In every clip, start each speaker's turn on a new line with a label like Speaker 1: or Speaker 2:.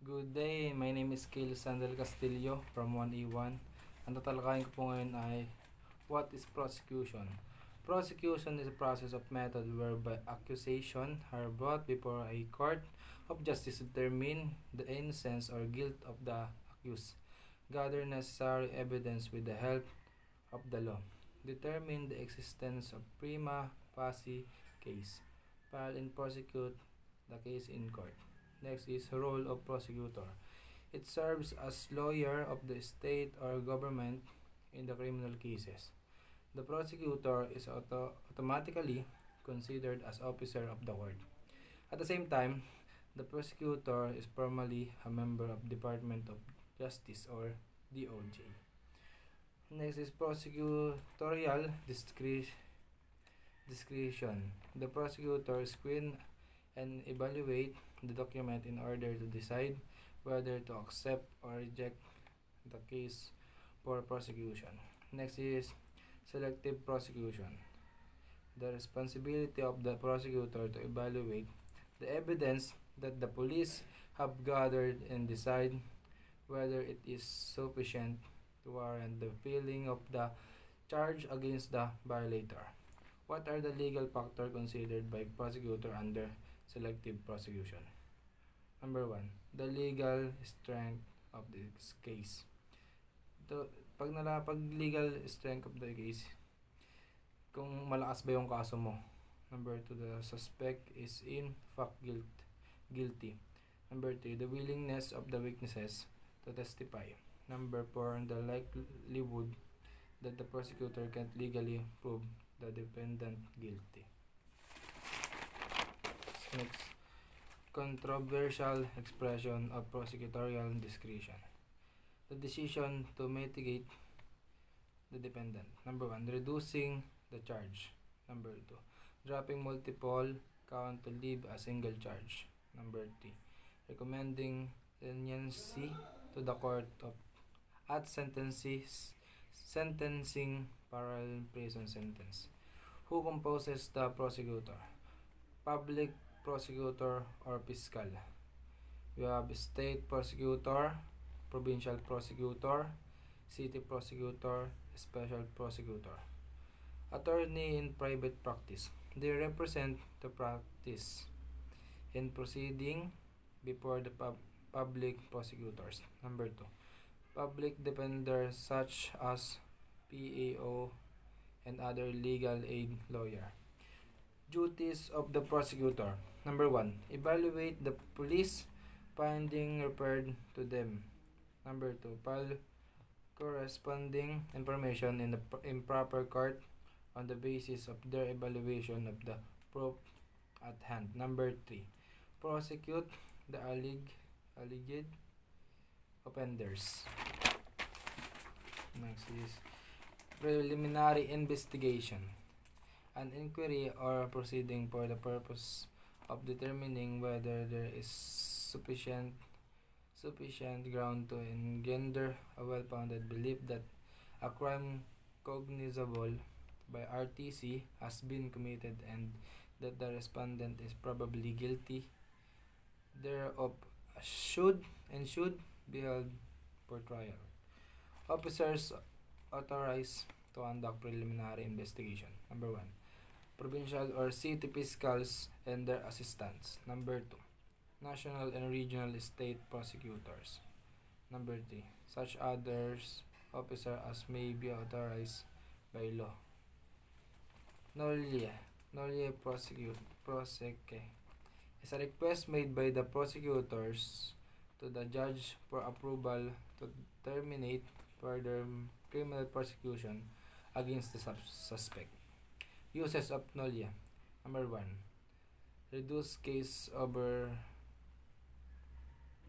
Speaker 1: Good day, my name is Kil Sandel Castillo from 1E1. Ang tatalakayin ko po ngayon ay what is prosecution? Prosecution is a process of method whereby accusation are brought before a court of justice to determine the innocence or guilt of the accused, gather necessary evidence with the help of the law, determine the existence of prima facie case, file and prosecute the case in court. Next is role of prosecutor. It serves as lawyer of the state or government in the criminal cases. The prosecutor is automatically considered as officer of the court. At the same time, the prosecutor is formally a member of Department of Justice or DOJ. Next is prosecutorial discretion. The prosecutor screen and evaluate the document in order to decide whether to accept or reject the case for prosecution. Next is selective prosecution. The responsibility of the prosecutor to evaluate the evidence that the police have gathered and decide whether it is sufficient to warrant the filing of the charge against the violator. What are the legal factors considered by prosecutor under selective prosecution? Number 1, the legal strength of this case. Pag legal strength of the case, kung malakas ba yung kaso mo. Number 2, the suspect is in fact guilty. Number 3, the willingness of the witnesses to testify. Number 4, the likelihood that the prosecutor can legally prove the defendant guilty. Next, controversial expression of prosecutorial discretion. The decision to mitigate the defendant. Number 1, reducing the charge. Number 2, dropping multiple count to leave a single charge. Number 3, recommending leniency to the court at sentencing parallel prison sentence. Who composes the prosecutor? Public prosecutor or fiscal. You have state prosecutor, provincial prosecutor, city prosecutor, special prosecutor. Attorney in private practice. They represent the practice in proceeding before the public prosecutors. Number 2, public defenders such as PAO and other legal aid lawyer. Duties of the prosecutor. Number 1, evaluate the police finding referred to them. Number 2, file corresponding information in the improper court on the basis of their evaluation of the proof at hand. Number 3, prosecute the alleged offenders. Next is preliminary investigation. An inquiry or proceeding for the purpose of determining whether there is sufficient ground to engender a well-founded belief that a crime cognizable by RTC has been committed and that the respondent is probably guilty thereof should be held for trial. Officers authorized to conduct preliminary investigation. Number 1, provincial or city fiscals and their assistants. Number 2, national and regional state prosecutors. Number 3, such others officer as may be authorized by law. Nolle prosecute is a request made by the prosecutors to the judge for approval to terminate further criminal prosecution against the suspect. Uses of nolle. Number 1, reduce case over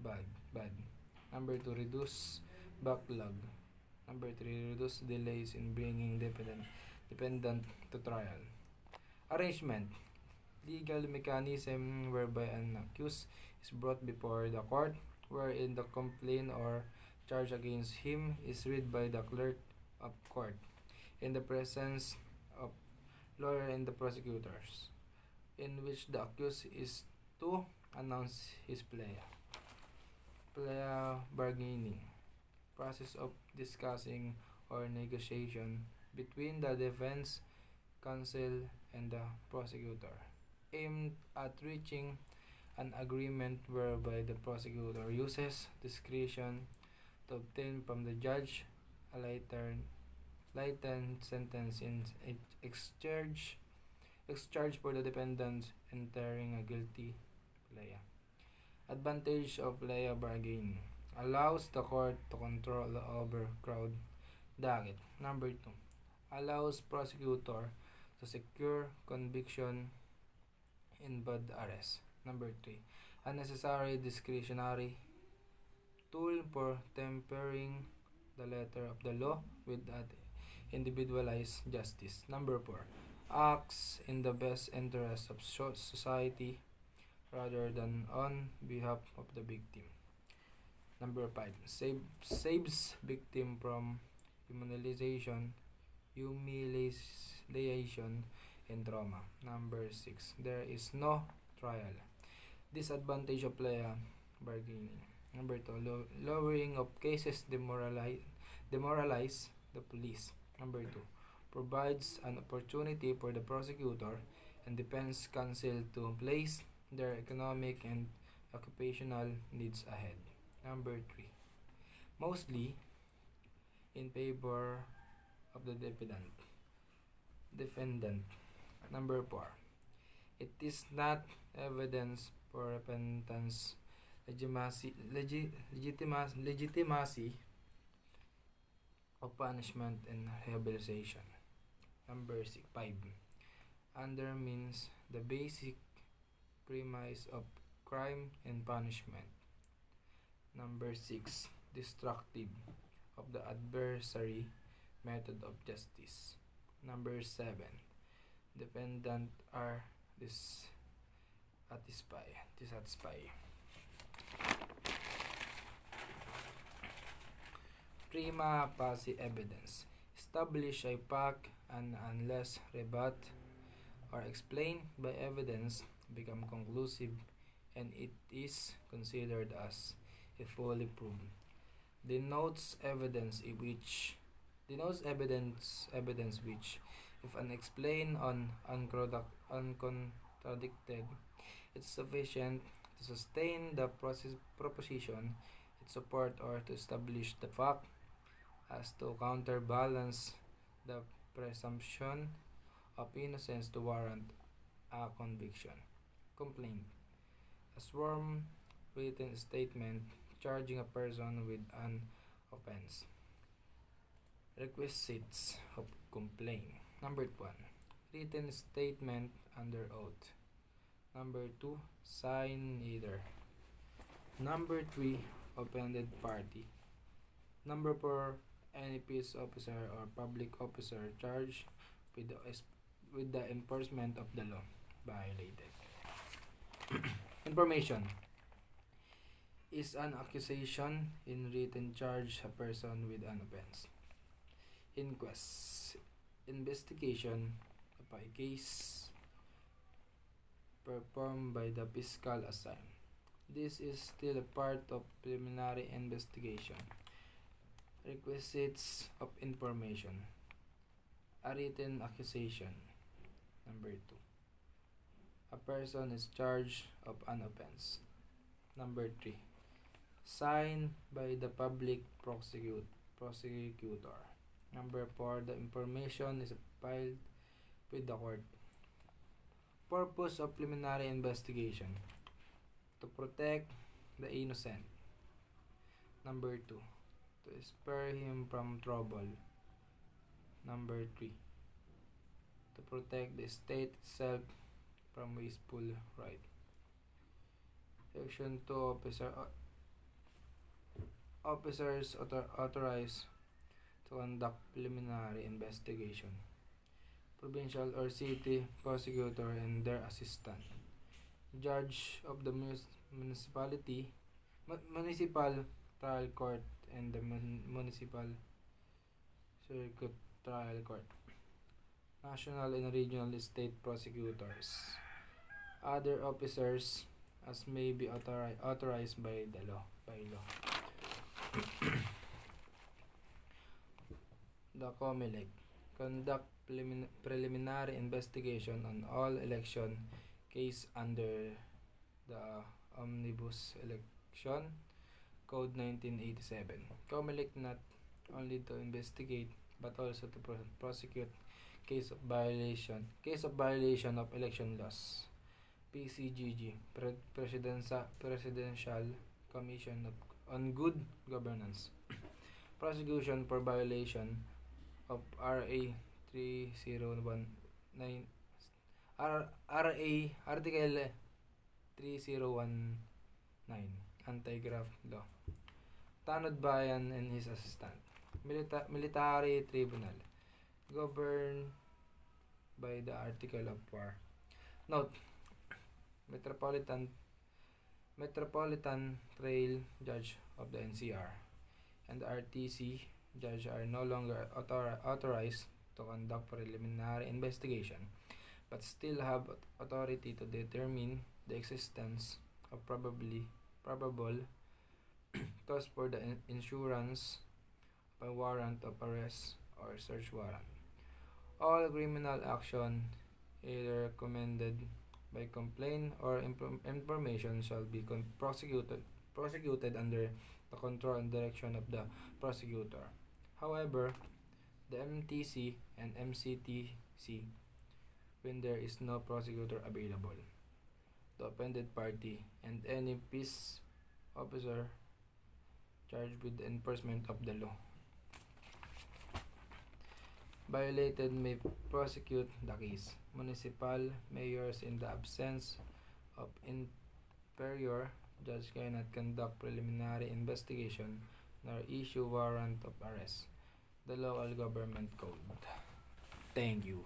Speaker 1: bad. Number 2, reduce backlog. Number 3, reduce delays in bringing defendant to trial. Arrangement. Legal mechanism whereby an accused is brought before the court wherein the complaint or charge against him is read by the clerk of court in the presence of lawyer and the prosecutors, in which the accused is to announce his plea. Plea bargaining, process of discussing or negotiation between the defense counsel and the prosecutor, aimed at reaching an agreement whereby the prosecutor uses discretion to obtain from the judge a lightened sentence in exchange for the defendant entering a guilty plea. Advantage of plea bargaining allows the court to control the overcrowd docket. Number 2. Allows prosecutor to secure conviction in bad arrest. Number 3. Unnecessary discretionary tool for tempering the letter of the law with that individualized justice. Number 4. Acts in the best interest of society rather than on behalf of the victim. Number 5. Saves victim from humiliation, and trauma. Number 6. There is no trial. Disadvantage of plea bargaining. Number 2. Lowering of cases demoralize the police. Number 2. Provides an opportunity for the prosecutor and defense counsel to place their economic and occupational needs ahead. Number 3. Mostly in favor of the defendant. Number 4. It is not evidence for repentance, legitimacy of punishment and rehabilitation. Number 5. Undermines the basic premise of crime and punishment. Number 6. Destructive of the adversary method of justice. Number 7. Defendant are dissatisfied. Prima facie evidence. Establish a fact and unless rebut or explained by evidence become conclusive and it is considered as a fully proven. Denotes evidence which, if unexplained or uncontradicted, it's sufficient to sustain the proposition it support or to establish the fact as to counterbalance the presumption of innocence to warrant a conviction. Complaint. A sworn written statement charging a person with an offense. Requisites of complaint. Number 1. Written statement under oath. Number 2. Sign either. Number 3. Offended party. Number 4. Any peace officer or public officer charged with the enforcement of the law violated. Information is an accusation in written charge a person with an offense. Inquest. Investigation of a case performed by the fiscal assigned. This is still a part of preliminary investigation. Requisites of information. A written accusation. Number 2. A person is charged of an offense. Number 3. Signed by the public prosecutor. Number 4. The information is filed with the court. Purpose of preliminary investigation. To protect the innocent. Number 2. To spare him from trouble. Number 3. To protect the state itself from wasteful right. Section 2. Officers authorized to conduct preliminary investigation. Provincial or city prosecutor and their assistant. Judge of the municipal trial court and the municipal circuit trial court. National and regional state prosecutors. Other officers as may be authorized by the law. The COMELEC conduct preliminary investigation on all election case under the Omnibus Election Code 1987. COMELEC not only to investigate but also to prosecute case of violation of election laws. PCGG, Presidential Commission on Good Governance. Prosecution for violation of RA 3019 RA Article 3019 Anti-Graft Law. Tanod Bayan and his assistant. Military Tribunal governed by the Article of War. Note: Metropolitan Trail Judge of the NCR and the RTC Judge are no longer authorized to conduct preliminary investigation, but still have authority to determine the existence of probable cause for the issuance of a warrant of arrest or search warrant. All criminal action, either recommended by complaint or information, shall be prosecuted under the control and direction of the prosecutor. However, the MTC and MCTC, when there is no prosecutor available, the offended party and any peace officer charged with the enforcement of the law violated may prosecute the case. Municipal mayors, in the absence of inferior judge, cannot conduct preliminary investigation nor issue warrant of arrest. The Local Government Code. Thank you.